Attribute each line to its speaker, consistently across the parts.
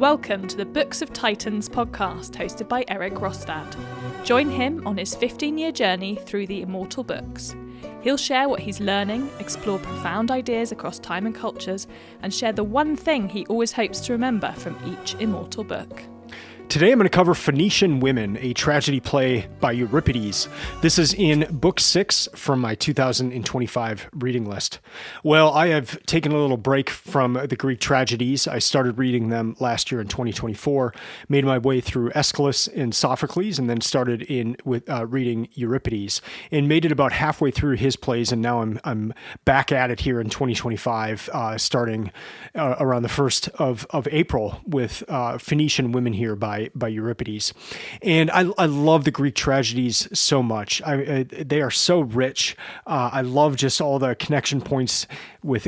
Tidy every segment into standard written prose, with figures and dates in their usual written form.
Speaker 1: Welcome to the Books of Titans podcast hosted by Eric Rostad. Join him on his 15-year journey through the immortal books. He'll share what he's learning, explore profound ideas across time and cultures, and share the one thing he always hopes to remember from each immortal book.
Speaker 2: Today I'm going to cover Phoenician Women, a tragedy play by Euripides. This is in Book 6 from my 2025 reading list. Well, I have taken a little break from the Greek tragedies. I started reading them last year in 2024, made my way through Aeschylus and Sophocles, and then started with reading Euripides, and made it about halfway through his plays, and now I'm back at it here in 2025, starting around the 1st of April with Phoenician Women here by Euripides. And I love the Greek tragedies so much. They are so rich. I love just all the connection points with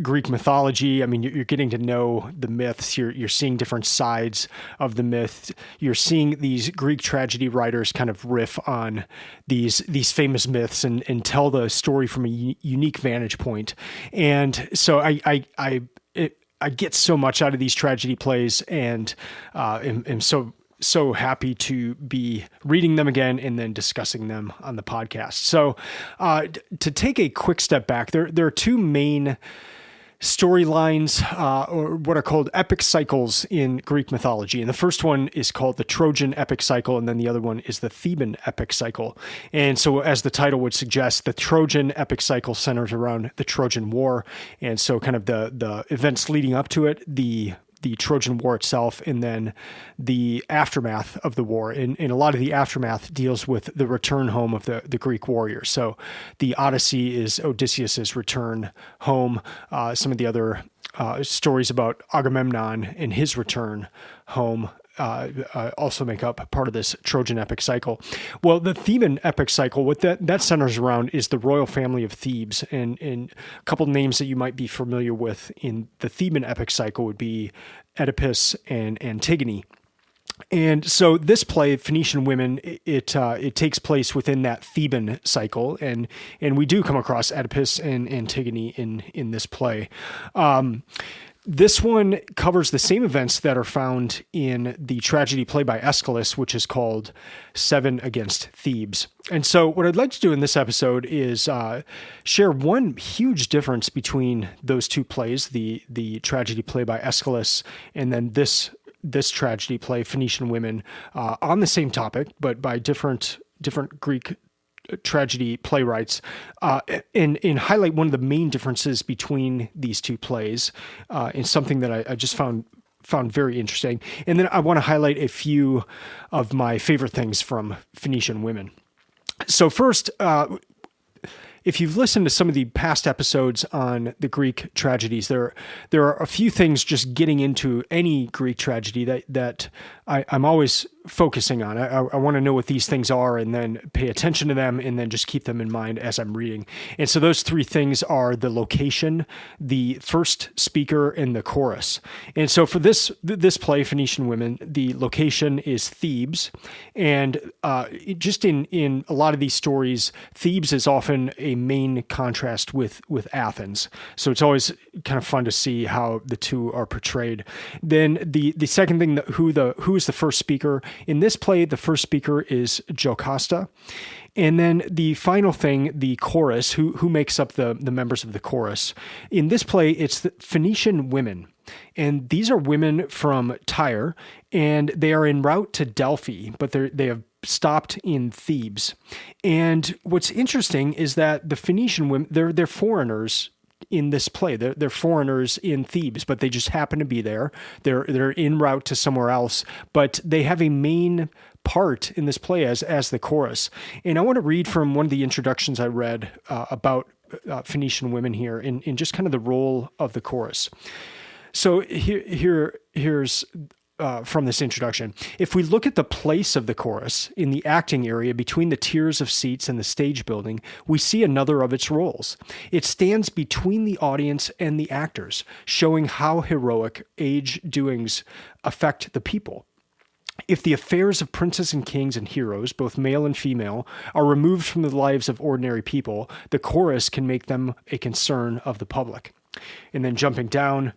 Speaker 2: Greek mythology. I mean, you're getting to know the myths. You're seeing different sides of the myth. You're seeing these Greek tragedy writers kind of riff on these famous myths and tell the story from a unique vantage point. And so I get so much out of these tragedy plays, and am so happy to be reading them again and then discussing them on the podcast. So to take a quick step back, there are two main storylines, or what are called epic cycles in Greek mythology. And the first one is called the Trojan epic cycle, and then the other one is the Theban epic cycle. And so, as the title would suggest, the Trojan epic cycle centers around the Trojan War. And so kind of the events leading up to it, the Trojan War itself, and then the aftermath of the war. And a lot of the aftermath deals with the return home of the Greek warriors. So the Odyssey is Odysseus's return home. Some of the other stories about Agamemnon and his return home also make up part of this Trojan epic cycle. Well, the Theban epic cycle, what that centers around is the royal family of Thebes, and a couple names that you might be familiar with in the Theban epic cycle would be Oedipus and Antigone. And so this play, Phoenician Women, it takes place within that Theban cycle, and we do come across Oedipus and Antigone in this play. This one covers the same events that are found in the tragedy play by Aeschylus, which is called Seven Against Thebes. And so what I'd like to do in this episode is share one huge difference between those two plays, the tragedy play by Aeschylus and then this tragedy play, Phoenician Women, on the same topic, but by different Greek tragedy playwrights, and highlight one of the main differences between these two plays, and something that I just found very interesting. And then I want to highlight a few of my favorite things from Phoenician Women. So first, if you've listened to some of the past episodes on the Greek tragedies, there are a few things just getting into any Greek tragedy that I'm always focusing on. I want to know what these things are and then pay attention to them and then just keep them in mind as I'm reading. And so those three things are the location, the first speaker, and the chorus. And so for this play, Phoenician Women, the location is Thebes. And just in a lot of these stories, Thebes is often a main contrast with Athens. So it's always kind of fun to see how the two are portrayed. Then the second thing, who is the first speaker? In this play, the first speaker is Jocasta. And then the final thing, the chorus, who makes up the members of the chorus. In this play, it's the Phoenician women. And these are women from Tyre, and they are en route to Delphi, but they have stopped in Thebes. And what's interesting is that the Phoenician women, they're foreigners in this play. They're foreigners in Thebes, but they just happen to be there. They're en route to somewhere else, but they have a main part in this play as the chorus. And I want to read from one of the introductions I read about Phoenician Women here in just kind of the role of the chorus. So here's from this introduction. If we look at the place of the chorus in the acting area between the tiers of seats and the stage building, we see another of its roles. It stands between the audience and the actors, showing how heroic age doings affect the people. If the affairs of princes and kings and heroes, both male and female, are removed from the lives of ordinary people, the chorus can make them a concern of the public. And then jumping down,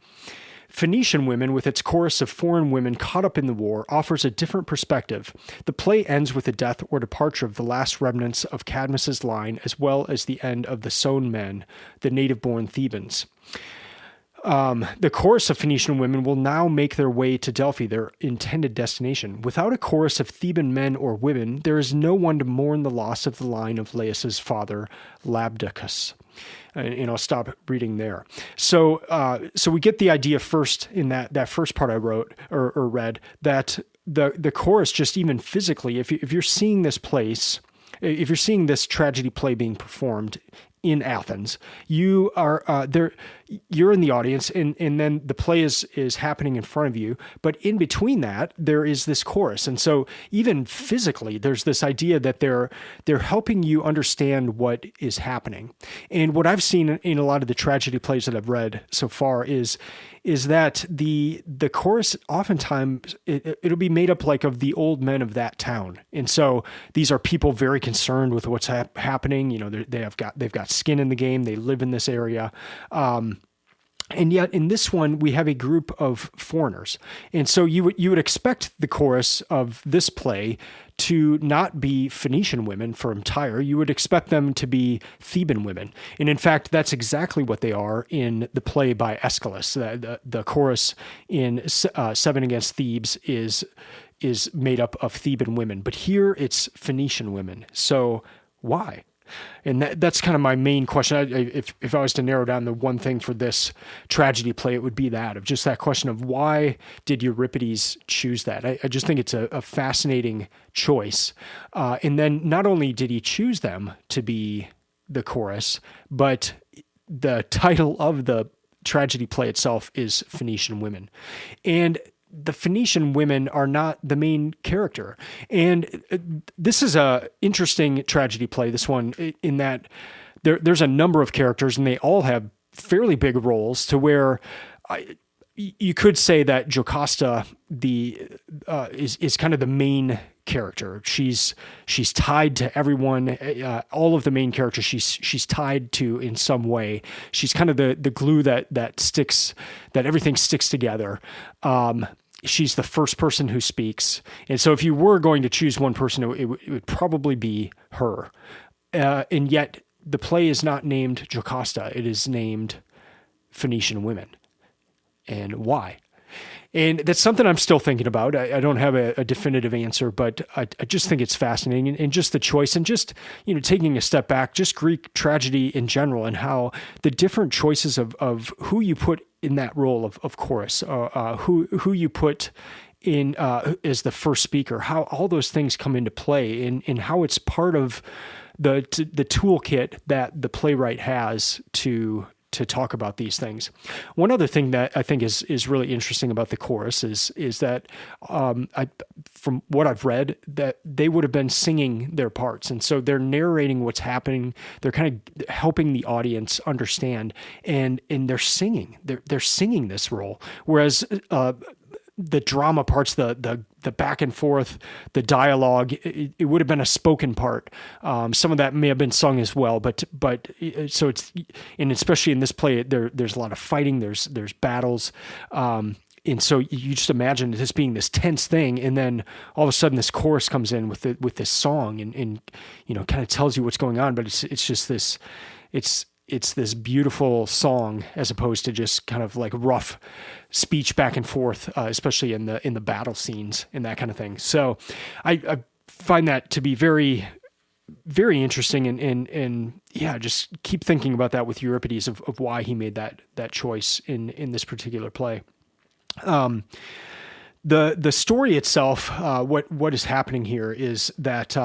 Speaker 2: Phoenician Women, with its chorus of foreign women caught up in the war, offers a different perspective. The play ends with the death or departure of the last remnants of Cadmus's line, as well as the end of the Sown men, the native-born Thebans. The chorus of Phoenician women will now make their way to Delphi, their intended destination. Without a chorus of Theban men or women, there is no one to mourn the loss of the line of Laius's father, Labdacus. And I'll stop reading there. So we get the idea first in that first part I wrote or read, that the chorus, just even physically, if you're seeing this place, if you're seeing this tragedy play being performed in Athens, you are there. You're in the audience, and then the play is happening in front of you. But in between that, there is this chorus, and so even physically, there's this idea that they're helping you understand what is happening. And what I've seen in a lot of the tragedy plays that I've read so far is that the chorus oftentimes it'll be made up like of the old men of that town, and so these are people very concerned with what's happening. They've got skin in the game. They live in this area. And yet in this one, we have a group of foreigners. And so you would expect the chorus of this play to not be Phoenician women from Tyre. You would expect them to be Theban women. And in fact, that's exactly what they are in the play by Aeschylus. The chorus in Seven Against Thebes is made up of Theban women. But here it's Phoenician women. So why? And that's kind of my main question. If I was to narrow down the one thing for this tragedy play, it would be that, of just that question of why did Euripides choose that? I just think it's a fascinating choice. And then not only did he choose them to be the chorus, but the title of the tragedy play itself is Phoenician Women. And the Phoenician women are not the main character. And this is a interesting tragedy play, this one, in that there's a number of characters and they all have fairly big roles, to where you could say that Jocasta is kind of the main character. She's tied to everyone. All of the main characters she's tied to in some way. She's kind of the glue that sticks, that everything sticks together. She's the first person who speaks. And so if you were going to choose one person, it would probably be her. And yet the play is not named Jocasta. It is named Phoenician Women. And why? And that's something I'm still thinking about. I don't have a definitive answer, but I just think it's fascinating, and just the choice, and just, taking a step back, just Greek tragedy in general, and how the different choices of who you put in that role of chorus, who you put in as the first speaker, how all those things come into play, and how it's part of the toolkit that the playwright has to talk about these things. One other thing that I think is really interesting about the chorus is that from what I've read, that they would have been singing their parts, and so they're narrating what's happening. They're kind of helping the audience understand, and they're singing. They're singing this role, whereas the drama parts, the back and forth, the dialogue, it would have been a spoken part. Some of that may have been sung as well, but so it's, and especially in this play, there's a lot of fighting, there's battles, and so you just imagine this being this tense thing, and then all of a sudden this chorus comes in with this song, and kind of tells you what's going on, but it's just this, it's this beautiful song, as opposed to just kind of like rough speech back and forth, especially in the battle scenes and that kind of thing. So I find that to be very, very interesting, and yeah, just keep thinking about that with Euripides of why he made that choice in this particular play. The story itself, what is happening here is that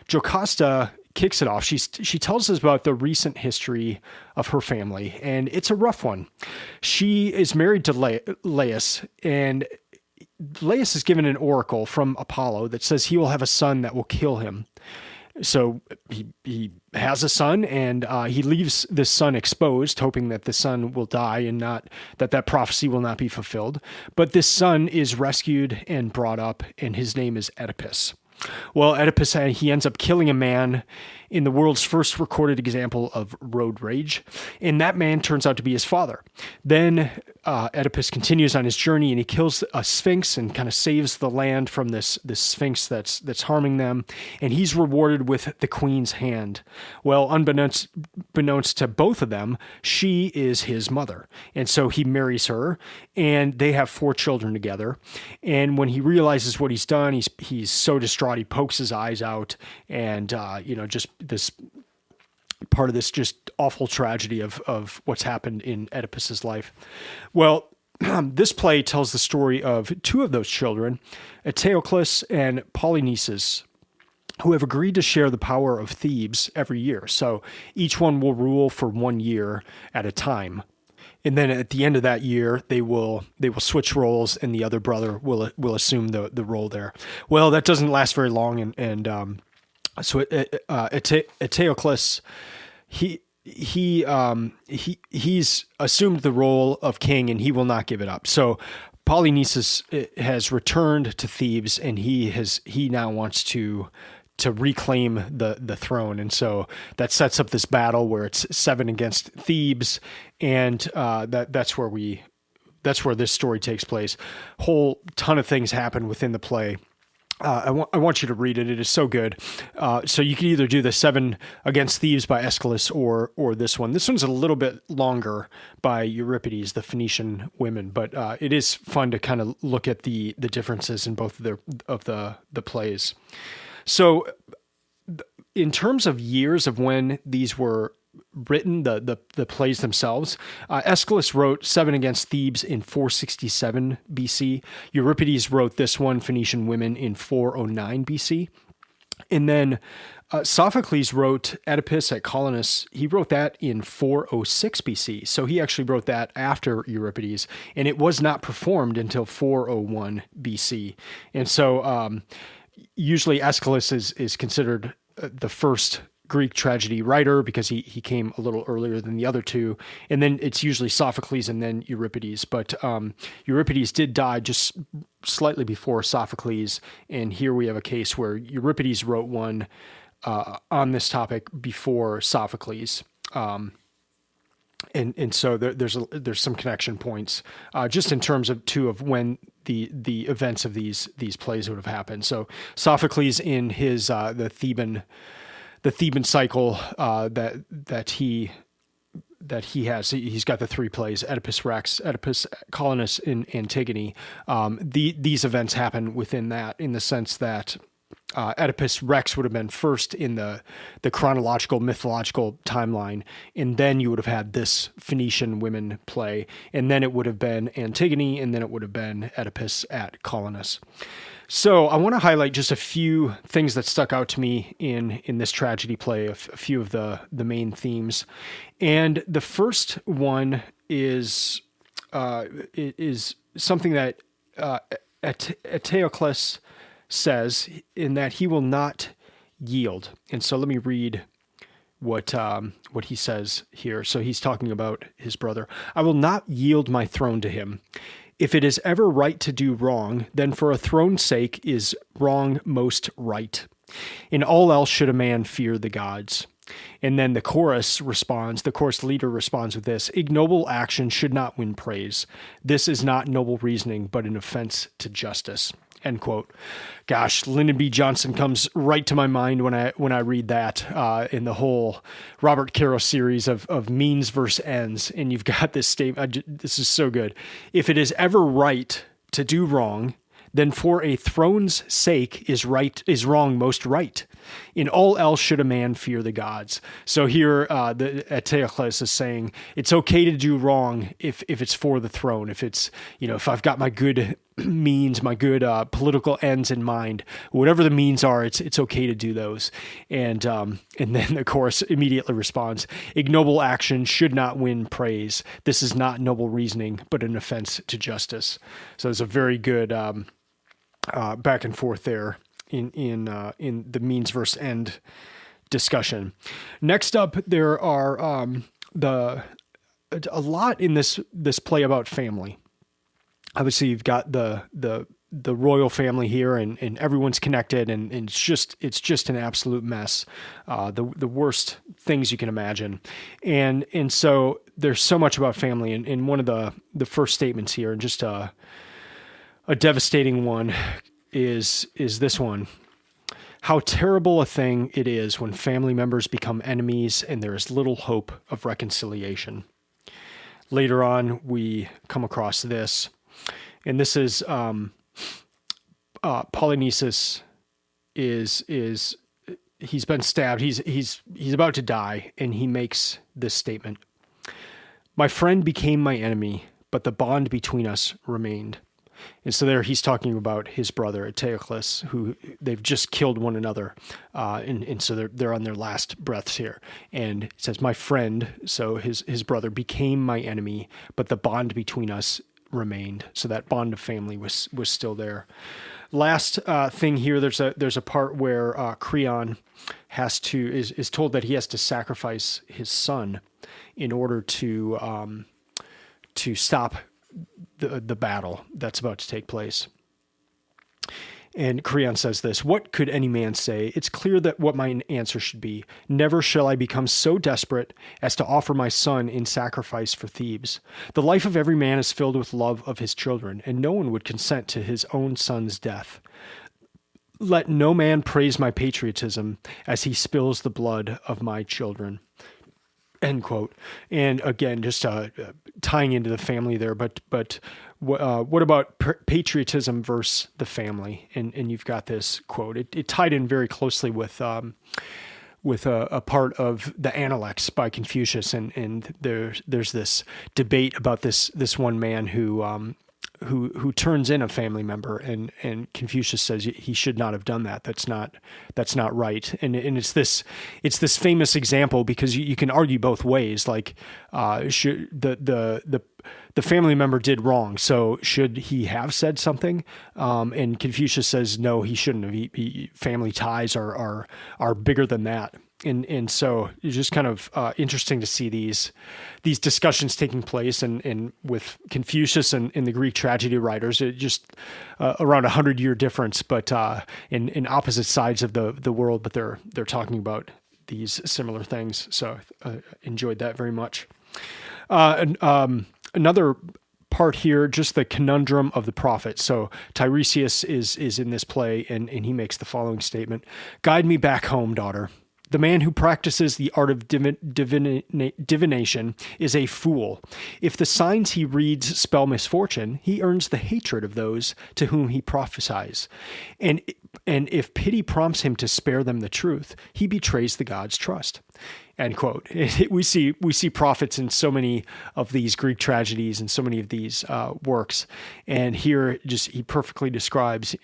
Speaker 2: Jocasta kicks it off. She tells us about the recent history of her family, and it's a rough one. She is married to Laius, and Laius is given an oracle from Apollo that says he will have a son that will kill him. So he has a son, and he leaves this son exposed, hoping that the son will die and not that prophecy will not be fulfilled. But this son is rescued and brought up, and his name is Oedipus. Well, Oedipus, he ends up killing a man in the world's first recorded example of road rage, and that man turns out to be his father. Then Oedipus continues on his journey, and he kills a sphinx and kind of saves the land from this sphinx that's harming them, and he's rewarded with the queen's hand. Well, unbeknownst to both of them, she is his mother, and so he marries her, and they have 4 children together. And when he realizes what he's done, he's so distraught, he pokes his eyes out, and just this part of this just awful tragedy of what's happened in Oedipus's life. Well, this play tells the story of 2 of those children, Eteocles and Polynices, who have agreed to share the power of Thebes every year. So each one will rule for 1 year at a time. And then at the end of that year, they will switch roles, and the other brother will assume the role there. Well, that doesn't last very long, and so Eteocles, he's assumed the role of king, and he will not give it up. So Polynices has returned to Thebes, and he now wants to reclaim the throne. And so that sets up this battle where it's 7 against Thebes, and that's where this story takes place. Whole ton of things happen within the play. I want you to read it. It is so good. So you can either do the 7 Against Thebes by Aeschylus or this one. This one's a little bit longer by Euripides, the Phoenician Women, but it is fun to kind of look at the differences in both of the plays. So in terms of years of when these were written, the plays themselves, Aeschylus wrote 7 Against Thebes in 467 BC. Euripides wrote this one, Phoenician Women, in 409 BC. And then Sophocles wrote Oedipus at Colonus. He wrote that in 406 BC. So he actually wrote that after Euripides, and it was not performed until 401 BC. And so usually Aeschylus is considered the first Greek tragedy writer because he came a little earlier than the other 2. And then it's usually Sophocles and then Euripides. But Euripides did die just slightly before Sophocles. And here we have a case where Euripides wrote one on this topic before Sophocles. And so there's some connection points just in terms of of when the events of these plays would have happened. So Sophocles in his the Theban cycle that he has, he's got the 3 plays: Oedipus Rex, Oedipus Colonus, and Antigone. These events happen within that, in the sense that Oedipus Rex would have been first in the chronological mythological timeline, and then you would have had this Phoenician Women play, and then it would have been Antigone, and then it would have been Oedipus at Colonus. So I want to highlight just a few things that stuck out to me in this tragedy play, a few of the main themes. And the first one is something that Eteocles says, in that he will not yield. And so let me read what he says here. So he's talking about his brother. I will not yield my throne to him. If it is ever right to do wrong, then for a throne's sake is wrong most right. In all else should a man fear the gods. And then the chorus leader responds with this: ignoble action should not win praise. This is not noble reasoning, but an offense to justice. End quote. Gosh, Lyndon B. Johnson comes right to my mind when I read that in the whole Robert Caro series of means versus ends. And you've got this statement. This is so good. If it is ever right to do wrong, then for a throne's sake is wrong most right. In all else should a man fear the gods. So here, Eteocles is saying it's okay to do wrong if it's for the throne. If it's, if I've got my good means, my good political ends in mind, whatever the means are, it's okay to do those. And then the chorus immediately responds: ignoble action should not win praise. This is not noble reasoning, but an offense to justice. So it's a very good back and forth there in the means versus end discussion. Next up, there are a lot in this play about family. Obviously, you've got the the royal family here, and everyone's connected, and it's just an absolute mess. The worst things you can imagine. And so there's so much about family, and one of the first statements here, and just a devastating one, is this one. How terrible a thing it is when family members become enemies and there is little hope of reconciliation. Later on, we come across this, and this is Polynices is he's been stabbed. He's about to die, and he makes this statement: "My friend became my enemy, but the bond between us remained." And so there he's talking about his brother Aeschylus, who they've just killed one another, and so they're on their last breaths here. And it says, "My friend," so his brother, "became my enemy, but the bond between us remained." So that bond of family was still there. Last thing here, there's a part where Creon is told that he has to sacrifice his son in order to stop the battle that's about to take place. And Creon says this: "What could any man say? It's clear that what my answer should be. Never shall I become so desperate as to offer my son in sacrifice for Thebes. The life of every man is filled with love of his children, and no one would consent to his own son's death. Let no man praise my patriotism as he spills the blood of my children." End quote. And again, just tying into the family there, but what about patriotism versus the family? And you've got this quote. It tied in very closely with a part of the Analects by Confucius, and there's this debate about this one man who turns in a family member, and Confucius says he should not have done that. That's not right. And it's this famous example, because you can argue both ways. Like, should the family member did wrong, so should he have said something? And Confucius says no, he shouldn't have. Family ties are bigger than that. And so it's just kind of interesting to see these discussions taking place, and with Confucius and the Greek tragedy writers, it just around 100-year difference, but in opposite sides of the world, but they're talking about these similar things. So I enjoyed that very much. Another part here, just the conundrum of the prophet. So Tiresias is in this play, and he makes the following statement: "Guide me back home, daughter. The man who practices the art of divination is a fool. If the signs he reads spell misfortune, he earns the hatred of those to whom he prophesies. And if pity prompts him to spare them the truth, he betrays the god's trust." End quote. We see prophets in so many of these Greek tragedies and so many of these works, and here he perfectly describes,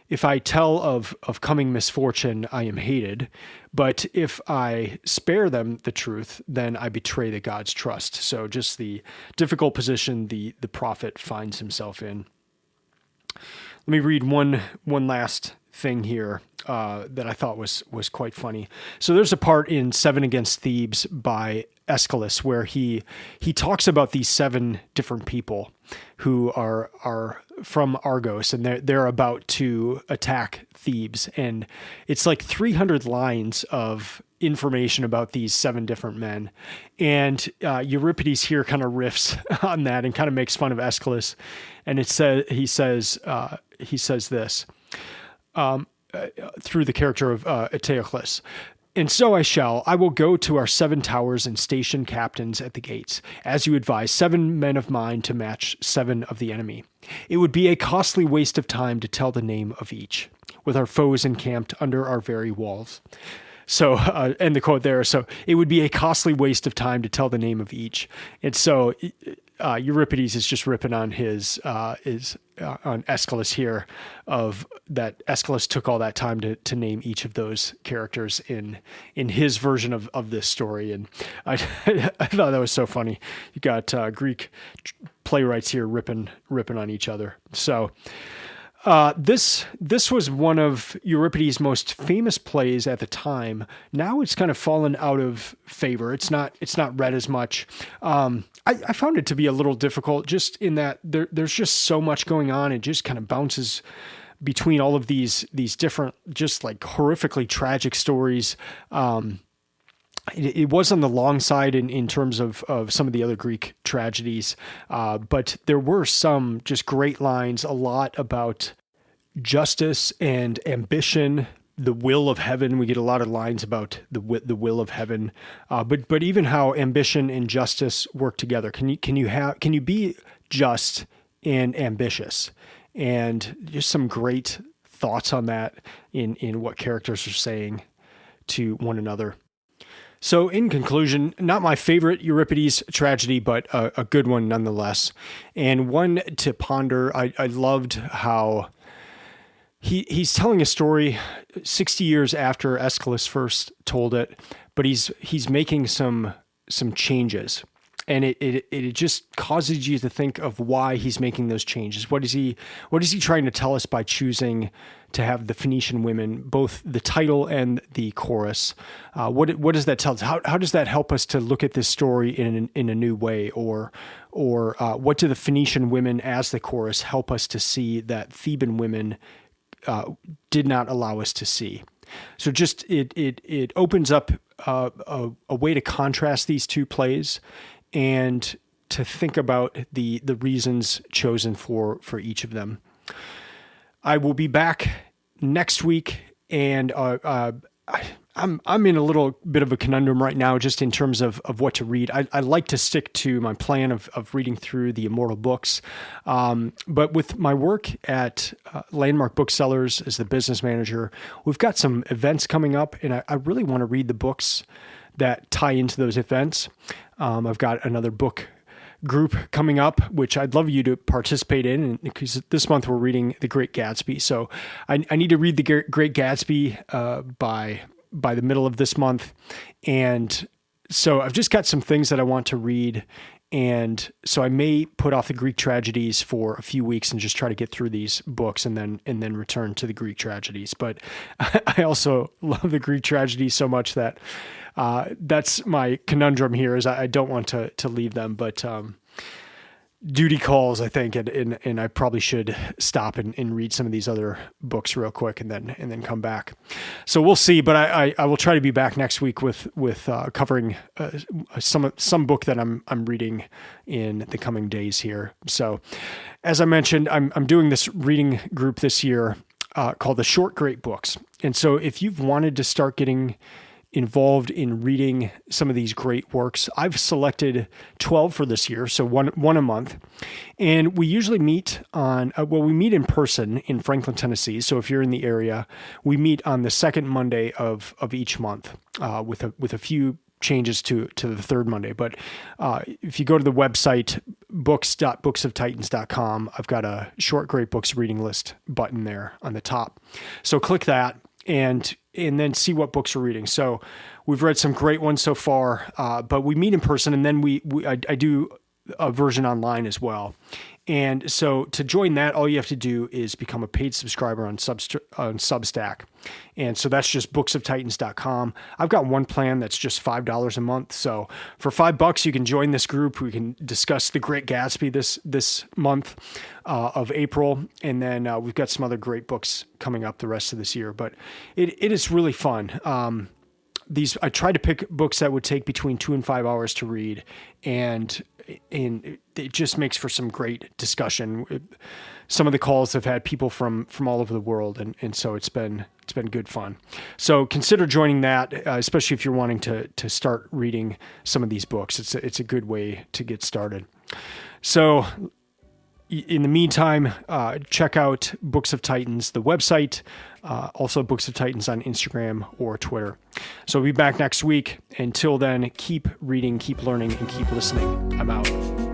Speaker 2: if I tell of coming misfortune, I am hated, but if I spare them the truth, then I betray the god's trust. So just the difficult position the prophet finds himself in. Let me read one last thing here that I thought was quite funny. So there's a part in Seven Against Thebes by Aeschylus where he talks about these 7 different people who are from Argos, and they're about to attack Thebes, and it's like 300 lines of information about these 7 different men. And Euripides here kind of riffs on that and kind of makes fun of Aeschylus, and he says this through the character of Aeschylus: "And so I will go to our 7 towers and station captains at the gates, as you advise, 7 men of mine to match 7 of the enemy. It would be a costly waste of time to tell the name of each, with our foes encamped under our very walls." So, end the quote there. So it would be a costly waste of time to tell the name of each. And so Euripides is just ripping on on Aeschylus here, of that Aeschylus took all that time to name each of those characters in his version of this story. And I thought that was so funny. You got Greek playwrights here ripping on each other. So This was one of Euripides' most famous plays at the time. Now it's kind of fallen out of favor. It's not read as much. I found it to be a little difficult, just in that there's just so much going on. It just kind of bounces between all of these different, just like horrifically tragic stories. It was on the long side in terms of some of the other Greek tragedies, but there were some just great lines, a lot about justice and ambition, the will of heaven. We get a lot of lines about the will of heaven, but even how ambition and justice work together. Can you be just and ambitious? And just some great thoughts on that in what characters are saying to one another. So in conclusion, not my favorite Euripides tragedy, but a good one nonetheless, and one to ponder. I loved how he's telling a story 60 years after Aeschylus first told it, but he's making some changes. And it just causes you to think of why he's making those changes. What is he trying to tell us by choosing to have the Phoenician women, both the title and the chorus? What does that tell us? How does that help us to look at this story in a new way? Or what do the Phoenician women as the chorus help us to see that Theban women did not allow us to see? So just it opens up a way to contrast these two plays, and to think about the reasons chosen for each of them. I will be back next week, and I'm in a little bit of a conundrum right now, just in terms of what to read. I like to stick to my plan of reading through the immortal books, but with my work at Landmark Booksellers as the business manager, we've got some events coming up, and I really want to read the books that tie into those events. I've got another book group coming up, which I'd love you to participate in, because this month we're reading The Great Gatsby. So I need to read The Great Gatsby by the middle of this month. And so I've just got some things that I want to read. And so I may put off the Greek tragedies for a few weeks and just try to get through these books and then return to the Greek tragedies. But I also love the Greek tragedies so much that that's my conundrum here, is I don't want to leave them, but duty calls, I think, and I probably should stop and read some of these other books real quick and then come back. So we'll see, but I will try to be back next week with covering some book that I'm reading in the coming days here. So as I mentioned, I'm doing this reading group this year called the Short Great Books. And so if you've wanted to start getting involved in reading some of these great works, I've selected 12 for this year, so one a month. And we usually meet we meet in person in Franklin, Tennessee. So if you're in the area, we meet on the second Monday of each month, with a few changes to the third Monday. But if you go to the website, books.booksoftitans.com, I've got a Short Great Books reading list button there on the top. So click that and then see what books we're reading. So we've read some great ones so far, but we meet in person, and then I do a version online as well. And so to join that, all you have to do is become a paid subscriber on Substack. And so that's just booksoftitans.com. I've got one plan that's just $5 a month. So for $5, you can join this group. We can discuss The Great Gatsby this month of April. And then we've got some other great books coming up the rest of this year. But it is really fun. I tried to pick books that would take between 2 and 5 hours to read, and it just makes for some great discussion. Some of the calls have had people from all over the world, and so it's been good fun. So consider joining that, especially if you're wanting to start reading some of these books. It's a good way to get started. So in the meantime, check out Books of Titans, the website, also Books of Titans on Instagram or Twitter. So we'll be back next week. Until then, keep reading, keep learning, and keep listening. I'm out.